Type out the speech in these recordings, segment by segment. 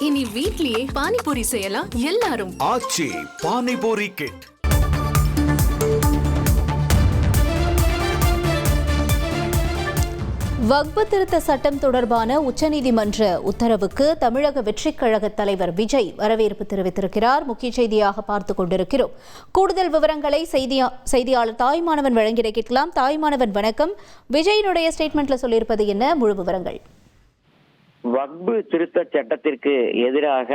இனி வீட்லயே பானிபூரி செய்யலாம் எல்லாரும். ஆச்சி பானிபூரி கிட். வக்பு திருத்த சட்டம் தொடர்பான உச்சநீதிமன்ற உத்தரவுக்கு தமிழக வெற்றிக் கழக தலைவர் விஜய் வரவேற்பு தெரிவித்திருக்கிறார். முக்கிய செய்தியாக பார்த்துக் கொண்டிருக்கிறோம். கூடுதல் விவரங்களை செய்தியாளர் தாய்மானவன் வழங்கிட கேட்கலாம். தாய்மானவன் வணக்கம். விஜயினுடைய ஸ்டேட்மெண்ட்ல சொல்லியிருப்பது என்ன, முழு விவரங்கள்? வக்பு திருத்த சட்டத்திற்கு எதிராக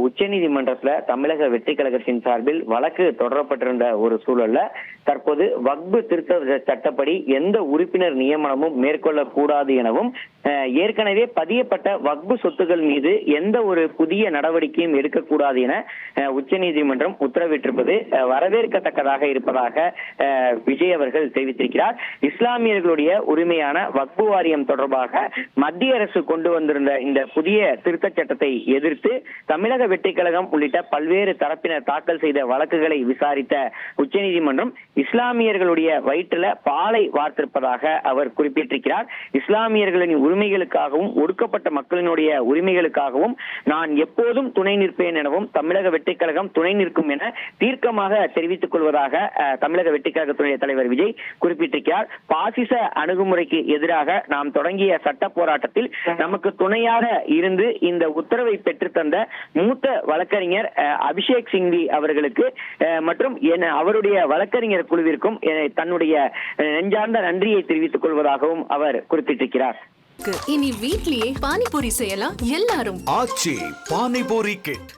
உச்சநீதிமன்றத்துல தமிழக வெற்றி கழகத்தின் சார்பில் வழக்கு தொடரப்பட்டிருந்த ஒரு சூழல்ல தற்போது வக்பு திருத்த சட்டப்படி எந்த உறுப்பினர் நியமனமும் மேற்கொள்ளக்கூடாது எனவும் ஏற்கனவே பதியப்பட்ட வக்பு சொத்துக்கள் மீது எந்த ஒரு புதிய நடவடிக்கையும் எடுக்கக்கூடாது என உச்சநீதிமன்றம் உத்தரவிட்டிருப்பது வரவேற்கத்தக்கதாக இருப்பதாக விஜய் அவர்கள் தெரிவித்திருக்கிறார். இஸ்லாமியர்களுடைய உரிமையான வக்பு வாரியம் தொடர்பாக மத்திய அரசு கொண்டு வந்திருந்த இந்த புதிய திருத்த சட்டத்தை எதிர்த்து தமிழக வெற்றிக் கழகம் உள்ளிட்ட பல்வேறு தரப்பினர் தாக்கல் செய்த வழக்குகளை விசாரித்த உச்சநீதிமன்றம் இஸ்லாமியர்களுடைய வயிற்றுல பாலை வார்த்திருப்பதாக அவர் குறிப்பிட்டிருக்கிறார். இஸ்லாமியர்களின் உரிமைகளுக்காகவும் ஒடுக்கப்பட்ட மக்களினுடைய உரிமைகளுக்காகவும் நான் எப்போதும் துணை நிற்பேன் எனவும் தமிழக வெற்றிக் கழகம் துணை நிற்கும் என தீர்க்கமாக தெரிவித்துக் கொள்வதாக தமிழக வெற்றிக் கழகத்துடைய தலைவர் விஜய் குறிப்பிட்டிருக்கிறார். பாசிச அணுகுமுறைக்கு எதிராக நாம் தொடங்கிய சட்ட போராட்டத்தில் நமக்கு துணையாக இருந்து இந்த உத்தரவை பெற்றுத்தந்த மூத்த வழக்கறிஞர் அபிஷேக் சிங்வி அவர்களுக்கு மற்றும் அவருடைய வழக்கறிஞர் குழுவிற்கும் தன்னுடைய நெஞ்சார்ந்த நன்றியை தெரிவித்துக் கொள்வதாகவும் அவர் குறிப்பிட்டிருக்கிறார். இனி வீட்லயே பானிபூரி செய்யலாம் எல்லாரும். ஆச்சி பானிபூரி கிட்.